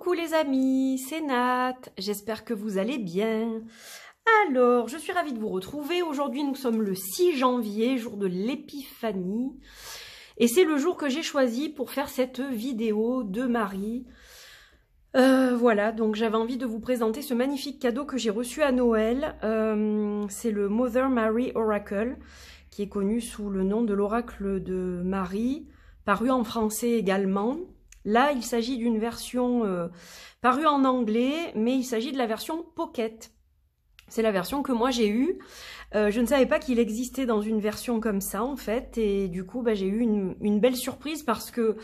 Coucou les amis, c'est Nat, j'espère que vous allez bien. Alors, je suis ravie de vous retrouver. Aujourd'hui, nous sommes le 6 janvier, jour de l'épiphanie. Et c'est le jour que j'ai choisi pour faire cette vidéo de Marie. Voilà, donc j'avais envie de vous présenter ce magnifique cadeau que j'ai reçu à Noël. C'est le Mother Mary Oracle, qui est connu sous le nom de l'oracle de Marie, paru en français également. Là, il s'agit d'une version parue en anglais, mais il s'agit de la version Pocket. C'est la version que moi j'ai eue. Je ne savais pas qu'il existait dans une version comme ça, en fait. Et du coup, j'ai eu une belle surprise parce que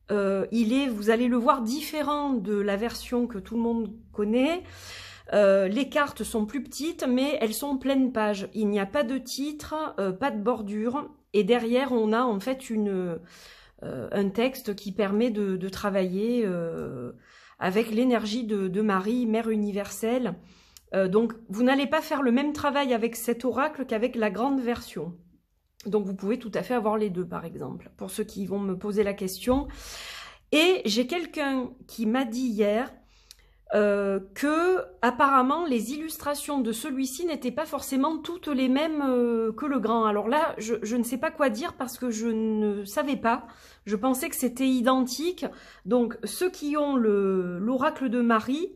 vous allez le voir, différent de la version que tout le monde connaît. Les cartes sont plus petites, mais elles sont pleines pages. Il n'y a pas de titre, pas de bordure. Et derrière, on a en fait un texte qui permet de travailler avec l'énergie de Marie, Mère universelle. Donc, vous n'allez pas faire le même travail avec cet oracle qu'avec la grande version. Donc, vous pouvez tout à fait avoir les deux, par exemple, pour ceux qui vont me poser la question. Et j'ai quelqu'un qui m'a dit hier que, apparemment, les illustrations de celui-ci n'étaient pas forcément toutes les mêmes que le grand. Alors là, je ne sais pas quoi dire parce que je ne savais pas. Je pensais que c'était identique. Donc, ceux qui ont l'oracle de Marie,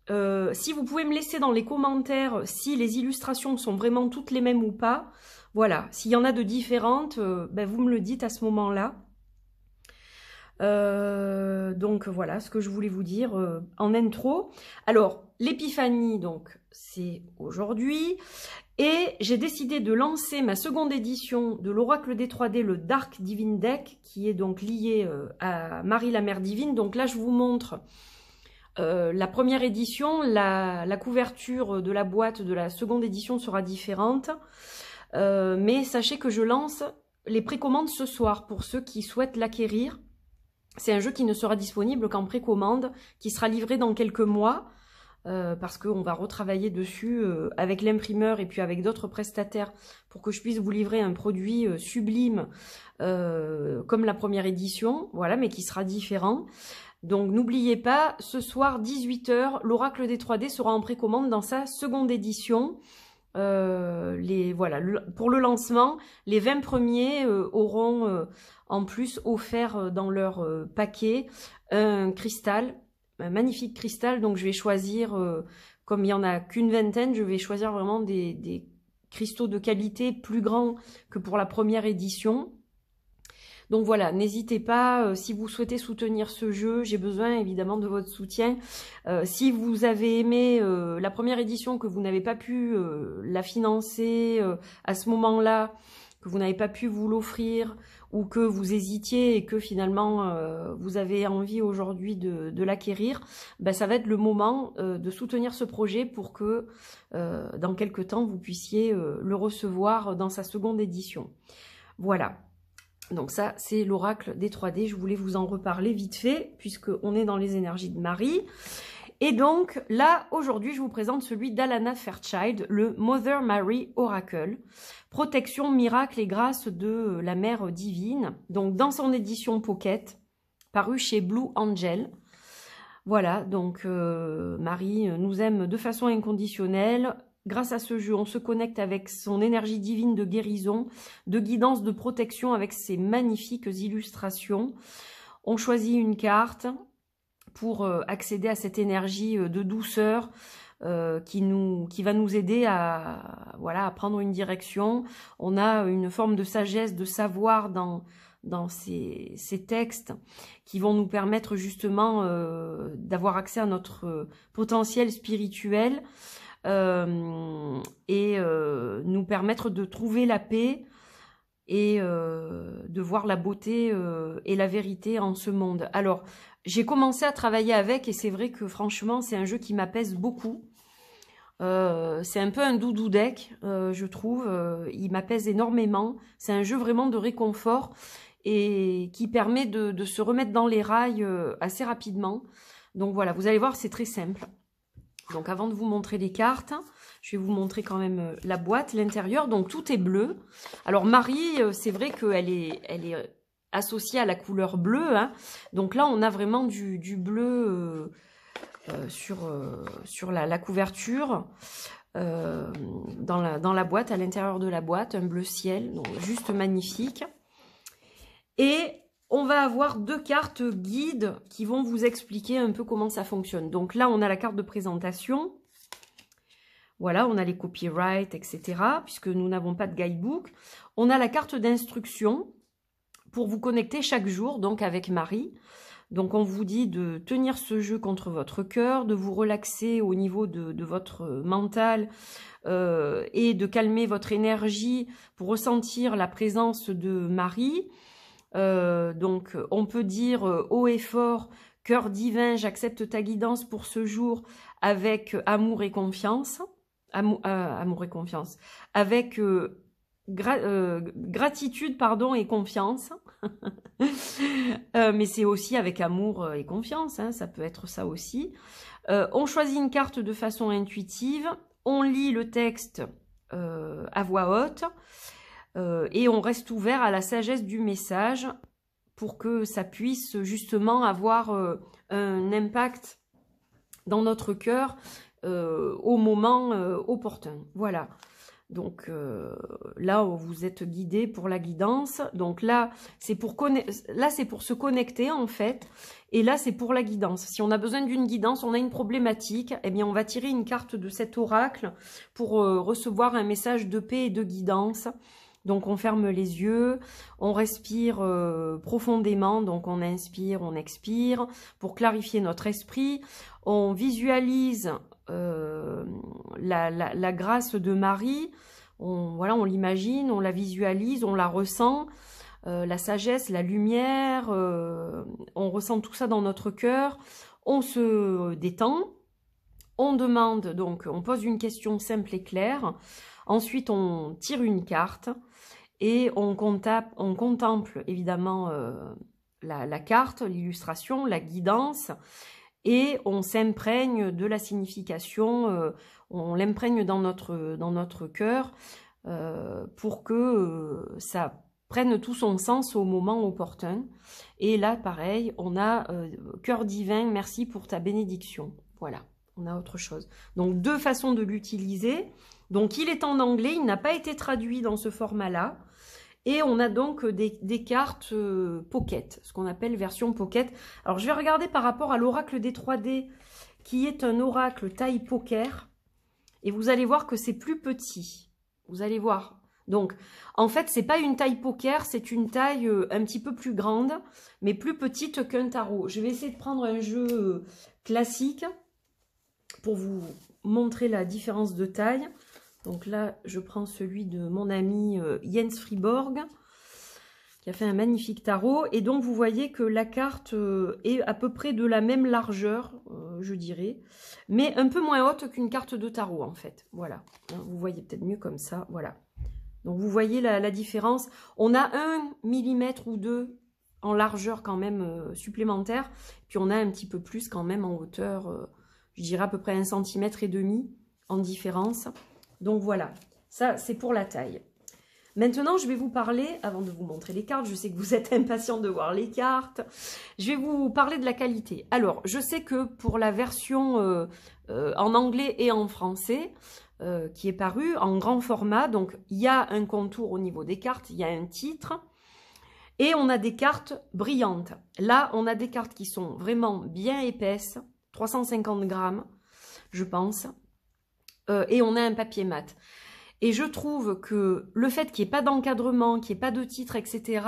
si vous pouvez me laisser dans les commentaires si les illustrations sont vraiment toutes les mêmes ou pas. Voilà, s'il y en a de différentes, vous me le dites à ce moment-là. Donc voilà ce que je voulais vous dire en intro. Alors, l'épiphanie, donc, c'est aujourd'hui. Et j'ai décidé de lancer ma seconde édition de l'Oracle des 3D, le Dark Divine Deck, qui est donc lié à Marie la Mère Divine. Donc là, je vous montre la première édition. La couverture de la boîte de la seconde édition sera différente. Mais sachez que je lance les précommandes ce soir pour ceux qui souhaitent l'acquérir. C'est un jeu qui ne sera disponible qu'en précommande, qui sera livré dans quelques mois, parce qu'on va retravailler dessus avec l'imprimeur et puis avec d'autres prestataires pour que je puisse vous livrer un produit sublime comme la première édition, voilà, mais qui sera différent. Donc n'oubliez pas, ce soir 18 h, l'Oracle des 3D sera en précommande dans sa seconde édition. Voilà, pour le lancement, les 20 premiers auront en plus offert dans leur paquet un cristal, un magnifique cristal. Donc je vais choisir, comme il n'y en a qu'une vingtaine, je vais choisir vraiment des cristaux de qualité plus grands que pour la première édition. Donc voilà, n'hésitez pas, si vous souhaitez soutenir ce jeu, j'ai besoin évidemment de votre soutien. Si vous avez aimé la première édition, que vous n'avez pas pu la financer à ce moment-là, que vous n'avez pas pu vous l'offrir, ou que vous hésitiez et que finalement vous avez envie aujourd'hui de l'acquérir, ça va être le moment de soutenir ce projet pour que dans quelques temps vous puissiez le recevoir dans sa seconde édition. Voilà. Donc ça, c'est l'oracle des 3D. Je voulais vous en reparler vite fait, puisqu'on est dans les énergies de Marie. Et donc, là, aujourd'hui, je vous présente celui d'Alana Fairchild, le Mother Mary Oracle. Protection, miracle et grâce de la Mère divine. Donc, dans son édition Pocket, paru chez Blue Angel. Voilà, donc Marie nous aime de façon inconditionnelle. Grâce à ce jeu, on se connecte avec son énergie divine de guérison, de guidance, de protection avec ses magnifiques illustrations. On choisit une carte pour accéder à cette énergie de douceur qui va nous aider à prendre une direction. On a une forme de sagesse, de savoir dans ces textes qui vont nous permettre justement d'avoir accès à notre potentiel spirituel. Nous permettre de trouver la paix et de voir la beauté et la vérité en ce monde. Alors, j'ai commencé à travailler avec et c'est vrai que franchement, c'est un jeu qui m'apaise beaucoup. C'est un peu un doudou deck, je trouve. Il m'apaise énormément. C'est un jeu vraiment de réconfort et qui permet de se remettre dans les rails assez rapidement. Donc voilà, vous allez voir, c'est très simple. Donc avant de vous montrer les cartes, je vais vous montrer quand même la boîte, l'intérieur. Donc tout est bleu. Alors Marie, c'est vrai qu'elle est associée à la couleur bleue, hein. Donc là, on a vraiment du bleu sur la couverture, dans la boîte, à l'intérieur de la boîte, un bleu ciel, donc juste magnifique. Et on va avoir 2 cartes guides qui vont vous expliquer un peu comment ça fonctionne. Donc là, on a la carte de présentation. Voilà, on a les copyrights, etc. puisque nous n'avons pas de guidebook. On a la carte d'instruction pour vous connecter chaque jour, donc avec Marie. Donc on vous dit de tenir ce jeu contre votre cœur, de vous relaxer au niveau de votre mental et de calmer votre énergie pour ressentir la présence de Marie. Donc on peut dire haut et fort, cœur divin, j'accepte ta guidance pour ce jour avec amour et confiance. Amour et confiance. Avec gratitude, pardon, et confiance. Mais c'est aussi avec amour et confiance, hein, ça peut être ça aussi. On choisit une carte de façon intuitive, on lit le texte à voix haute et on reste ouvert à la sagesse du message pour que ça puisse justement avoir un impact dans notre cœur au moment opportun. Voilà. Donc là, vous êtes guidé pour la guidance. Donc là, c'est pour se connecter en fait. Et là, c'est pour la guidance. Si on a besoin d'une guidance, on a une problématique, eh bien, on va tirer une carte de cet oracle pour recevoir un message de paix et de guidance. Donc on ferme les yeux, on respire profondément, donc on inspire, on expire pour clarifier notre esprit. On visualise la grâce de Marie, on l'imagine, on la visualise, on la ressent, la sagesse, la lumière, on ressent tout ça dans notre cœur, on se détend, on demande, donc on pose une question simple et claire, ensuite on tire une carte et on contemple évidemment la carte, l'illustration, la guidance, et on s'imprègne de la signification, on l'imprègne dans notre cœur pour que ça prenne tout son sens au moment opportun. Et là, pareil, on a cœur divin, merci pour ta bénédiction. Voilà, on a autre chose. Donc, 2 façons de l'utiliser. Donc, il est en anglais, il n'a pas été traduit dans ce format-là. Et on a donc des cartes pocket, ce qu'on appelle version pocket. Alors, je vais regarder par rapport à l'oracle des 3D, qui est un oracle taille poker. Et vous allez voir que c'est plus petit. Vous allez voir. Donc, en fait, c'est pas une taille poker, c'est une taille un petit peu plus grande, mais plus petite qu'un tarot. Je vais essayer de prendre un jeu classique pour vous montrer la différence de taille. Donc là, je prends celui de mon ami Jens Friborg, qui a fait un magnifique tarot. Et donc, vous voyez que la carte est à peu près de la même largeur, je dirais, mais un peu moins haute qu'une carte de tarot, en fait. Voilà. Vous voyez peut-être mieux comme ça. Voilà. Donc, vous voyez la différence. On a 1 millimètre ou 2 en largeur quand même supplémentaire. Puis, on a un petit peu plus quand même en hauteur, je dirais à peu près 1,5 cm en différence. Donc voilà, ça c'est pour la taille. Maintenant, je vais vous parler, avant de vous montrer les cartes, je sais que vous êtes impatient de voir les cartes, je vais vous parler de la qualité. Alors, je sais que pour la version en anglais et en français, qui est parue en grand format, donc il y a un contour au niveau des cartes, il y a un titre, et on a des cartes brillantes. Là, on a des cartes qui sont vraiment bien épaisses, 350 grammes, je pense. Et on a un papier mat. Et je trouve que le fait qu'il n'y ait pas d'encadrement, qu'il n'y ait pas de titre, etc.,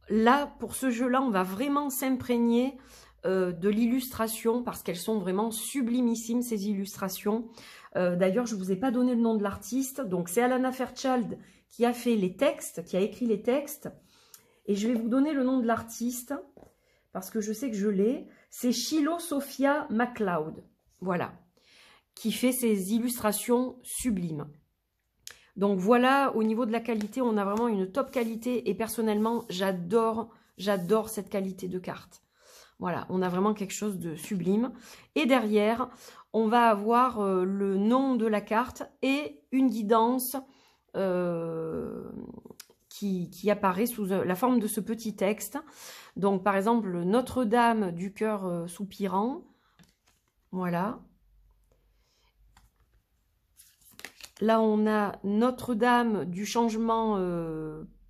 là, pour ce jeu-là, on va vraiment s'imprégner de l'illustration parce qu'elles sont vraiment sublimissimes, ces illustrations. D'ailleurs, je ne vous ai pas donné le nom de l'artiste. Donc, c'est Alana Fairchild qui a fait les textes, qui a écrit les textes. Et je vais vous donner le nom de l'artiste parce que je sais que je l'ai. C'est Shiloh Sophia MacLeod. Voilà. Qui fait ces illustrations sublimes. Donc voilà, au niveau de la qualité, on a vraiment une top qualité et personnellement, j'adore cette qualité de carte. Voilà, on a vraiment quelque chose de sublime. Et derrière, on va avoir le nom de la carte et une guidance qui apparaît sous la forme de ce petit texte. Donc par exemple, Notre-Dame du cœur soupirant. Voilà. Là, on a Notre-Dame du changement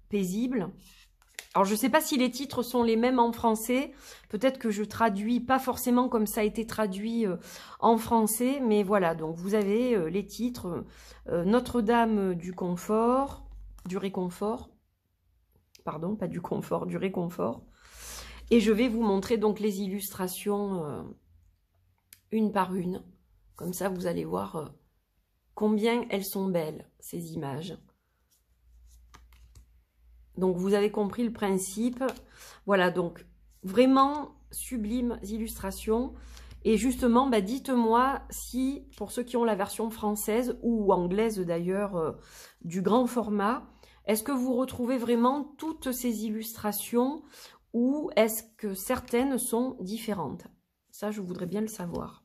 paisible. Alors, je ne sais pas si les titres sont les mêmes en français. Peut-être que je traduis pas forcément comme ça a été traduit en français. Mais voilà, donc vous avez les titres. Notre-Dame du confort, du réconfort. Pardon, pas du confort, du réconfort. Et je vais vous montrer donc les illustrations une par une. Comme ça, vous allez voir combien elles sont belles, ces images. Donc, vous avez compris le principe. Voilà, donc, vraiment sublimes illustrations. Et justement, bah, dites-moi si, pour ceux qui ont la version française ou anglaise d'ailleurs, du grand format, est-ce que vous retrouvez vraiment toutes ces illustrations ou est-ce que certaines sont différentes? Ça, je voudrais bien le savoir.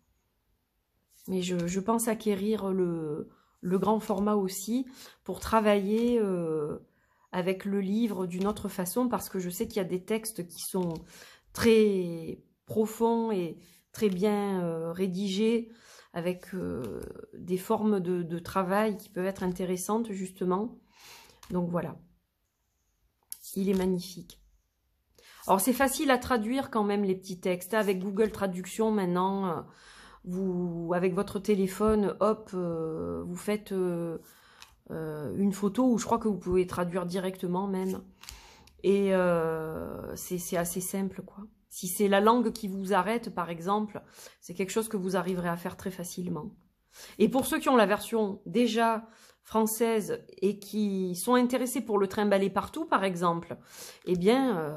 Mais je pense acquérir le grand format aussi pour travailler avec le livre d'une autre façon parce que je sais qu'il y a des textes qui sont très profonds et très bien rédigés avec des formes de travail qui peuvent être intéressantes justement. Donc voilà, il est magnifique. Alors c'est facile à traduire quand même les petits textes. Avec Google Traduction maintenant, vous, avec votre téléphone, hop, vous faites une photo où je crois que vous pouvez traduire directement même. Et c'est assez simple, quoi. Si c'est la langue qui vous arrête, par exemple, c'est quelque chose que vous arriverez à faire très facilement. Et pour ceux qui ont la version déjà française et qui sont intéressés pour le trimballer partout, par exemple, eh bien,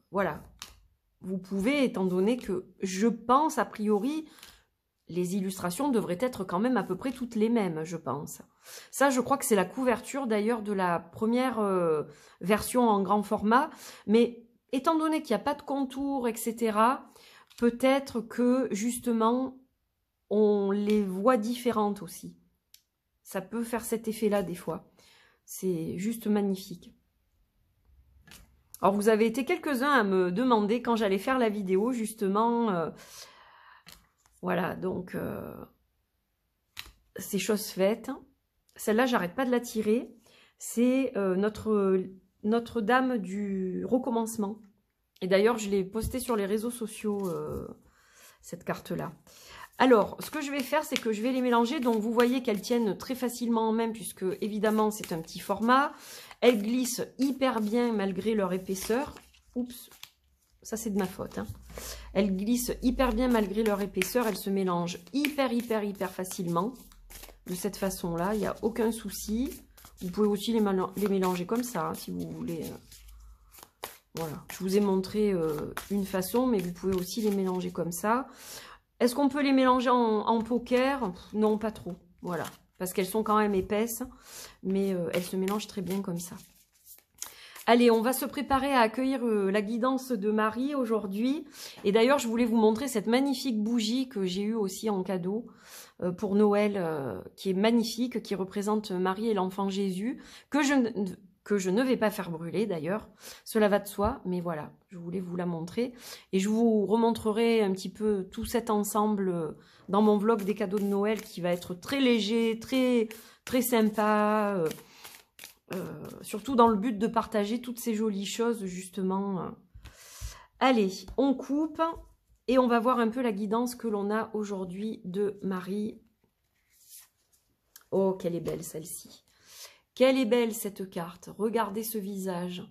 voilà. Vous pouvez, étant donné que je pense, a priori, les illustrations devraient être quand même à peu près toutes les mêmes, je pense. Ça, je crois que c'est la couverture d'ailleurs de la première version en grand format. Mais étant donné qu'il n'y a pas de contour, etc., peut-être que justement, on les voit différentes aussi. Ça peut faire cet effet-là des fois. C'est juste magnifique. Alors, vous avez été quelques-uns à me demander quand j'allais faire la vidéo, justement... voilà, donc, c'est chose faite. Celle-là, j'arrête pas de la tirer. C'est Notre-Dame du recommencement. Et d'ailleurs, je l'ai postée sur les réseaux sociaux, cette carte-là. Alors, ce que je vais faire, c'est que je vais les mélanger. Donc, vous voyez qu'elles tiennent très facilement en main, puisque, évidemment, c'est un petit format. Elles glissent hyper bien malgré leur épaisseur. Oups, ça, c'est de ma faute, hein. Elles glissent hyper bien malgré leur épaisseur. Elles se mélangent hyper facilement. De cette façon-là, il n'y a aucun souci. Vous pouvez aussi les mélanger comme ça, hein, si vous voulez. Voilà, je vous ai montré une façon, mais vous pouvez aussi les mélanger comme ça. Est-ce qu'on peut les mélanger en poker? Non, pas trop. Voilà, parce qu'elles sont quand même épaisses, mais elles se mélangent très bien comme ça. Allez, on va se préparer à accueillir la guidance de Marie aujourd'hui. Et d'ailleurs, je voulais vous montrer cette magnifique bougie que j'ai eue aussi en cadeau pour Noël, qui est magnifique, qui représente Marie et l'enfant Jésus, que je ne vais pas faire brûler d'ailleurs. Cela va de soi, mais voilà, je voulais vous la montrer. Et je vous remontrerai un petit peu tout cet ensemble dans mon vlog des cadeaux de Noël qui va être très léger, très sympa. Surtout dans le but de partager toutes ces jolies choses, justement. Allez, on coupe et on va voir un peu la guidance que l'on a aujourd'hui de Marie. Oh, qu'elle est belle celle-ci. Quelle est belle cette carte. Regardez ce visage.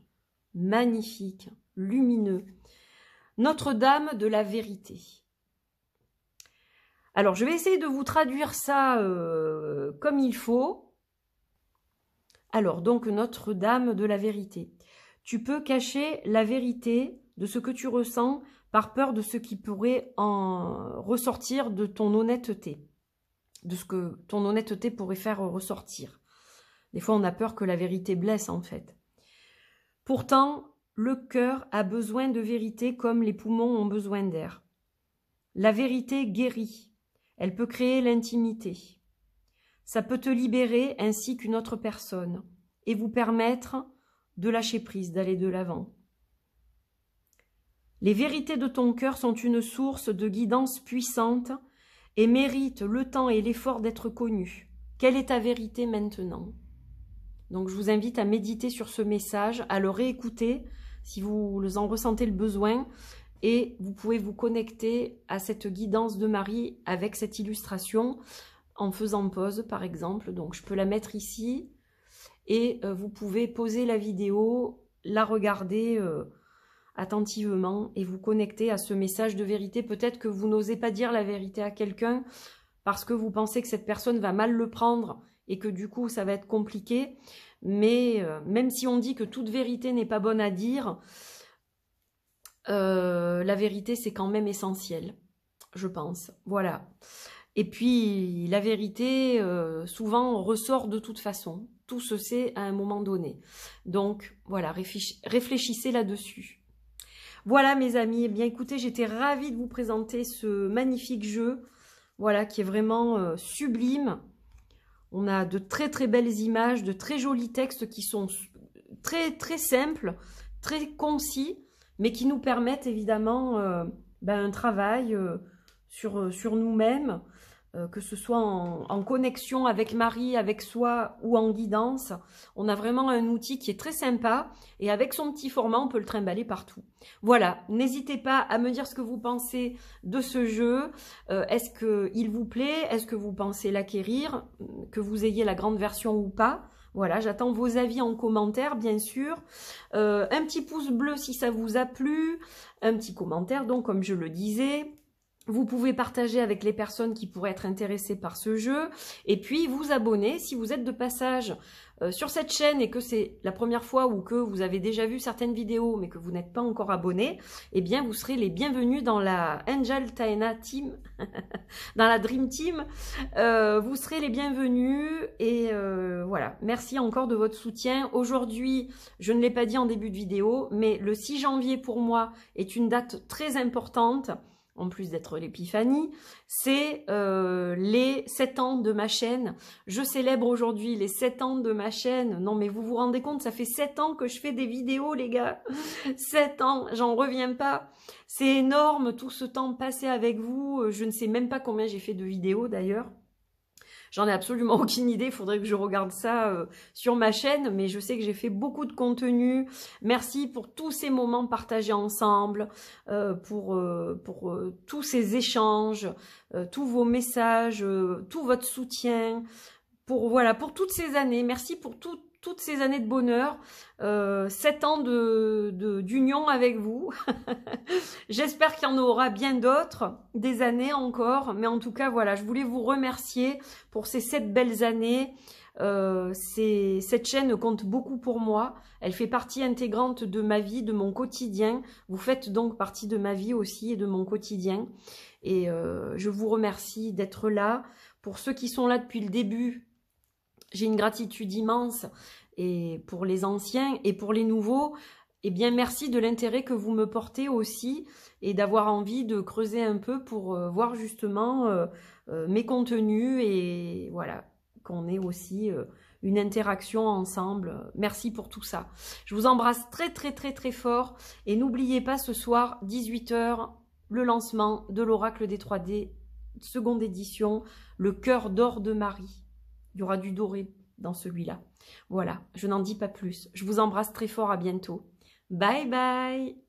Magnifique, lumineux. Notre-Dame de la vérité. Alors, je vais essayer de vous traduire ça comme il faut. Alors, donc, Notre-Dame de la vérité. Tu peux cacher la vérité de ce que tu ressens par peur de ce qui pourrait en ressortir de ton honnêteté. De ce que ton honnêteté pourrait faire ressortir. Des fois, on a peur que la vérité blesse, en fait. Pourtant, le cœur a besoin de vérité comme les poumons ont besoin d'air. La vérité guérit. Elle peut créer l'intimité. Ça peut te libérer ainsi qu'une autre personne et vous permettre de lâcher prise, d'aller de l'avant. Les vérités de ton cœur sont une source de guidance puissante et mérite le temps et l'effort d'être connu. Quelle est ta vérité maintenant? Donc je vous invite à méditer sur ce message, à le réécouter si vous en ressentez le besoin, et vous pouvez vous connecter à cette guidance de Marie avec cette illustration en faisant pause par exemple. Donc je peux la mettre ici et vous pouvez poser la vidéo, la regarder attentivement et vous connecter à ce message de vérité. Peut-être que vous n'osez pas dire la vérité à quelqu'un parce que vous pensez que cette personne va mal le prendre et que du coup ça va être compliqué. Mais même si on dit que toute vérité n'est pas bonne à dire, la vérité c'est quand même essentiel, je pense. Voilà. Et puis la vérité, souvent ressort de toute façon. Tout se sait à un moment donné. Donc voilà, réfléchissez là-dessus. Voilà mes amis, eh bien écoutez, j'étais ravie de vous présenter ce magnifique jeu, voilà, qui est vraiment sublime. On a de très très belles images, de très jolis textes qui sont très très simples, très concis, mais qui nous permettent évidemment un travail sur nous-mêmes, que ce soit en connexion avec Marie, avec soi ou en guidance. On a vraiment un outil qui est très sympa et avec son petit format, on peut le trimballer partout. Voilà, n'hésitez pas à me dire ce que vous pensez de ce jeu. Est-ce qu'il vous plaît? Est-ce que vous pensez l'acquérir? Que vous ayez la grande version ou pas? Voilà, j'attends vos avis en commentaire, bien sûr. Un petit pouce bleu si ça vous a plu. Un petit commentaire, donc, comme je le disais. Vous pouvez partager avec les personnes qui pourraient être intéressées par ce jeu. Et puis, vous abonner si vous êtes de passage sur cette chaîne et que c'est la première fois ou que vous avez déjà vu certaines vidéos mais que vous n'êtes pas encore abonné, eh bien, vous serez les bienvenus dans la Angel Taena Team, dans la Dream Team. Vous serez les bienvenus et voilà. Merci encore de votre soutien. Aujourd'hui, je ne l'ai pas dit en début de vidéo, mais le 6 janvier pour moi est une date très importante. En plus d'être l'épiphanie, c'est les 7 ans de ma chaîne. Je célèbre aujourd'hui les 7 ans de ma chaîne. Non mais vous vous rendez compte, ça fait 7 ans que je fais des vidéos les gars. 7 ans, j'en reviens pas. C'est énorme tout ce temps passé avec vous. Je ne sais même pas combien j'ai fait de vidéos d'ailleurs. J'en ai absolument aucune idée, il faudrait que je regarde ça sur ma chaîne, mais je sais que j'ai fait beaucoup de contenu. Merci pour tous ces moments partagés ensemble, pour tous ces échanges, tous vos messages, tout votre soutien, pour toutes ces années. Merci pour toutes ces années de bonheur, 7 ans d'union avec vous. J'espère qu'il y en aura bien d'autres, des années encore. Mais en tout cas, voilà, je voulais vous remercier pour ces 7 belles années. Cette chaîne compte beaucoup pour moi. Elle fait partie intégrante de ma vie, de mon quotidien. Vous faites donc partie de ma vie aussi et de mon quotidien. Et je vous remercie d'être là. Pour ceux qui sont là depuis le début, j'ai une gratitude immense, et pour les anciens et pour les nouveaux, eh bien merci de l'intérêt que vous me portez aussi et d'avoir envie de creuser un peu pour voir justement mes contenus et voilà, qu'on ait aussi une interaction ensemble. Merci pour tout ça. Je vous embrasse très très très très fort et n'oubliez pas ce soir 18 h le lancement de l'Oracle des 3D, seconde édition, le cœur d'or de Marie. Il y aura du doré dans celui-là. Voilà, je n'en dis pas plus. Je vous embrasse très fort, à bientôt. Bye bye!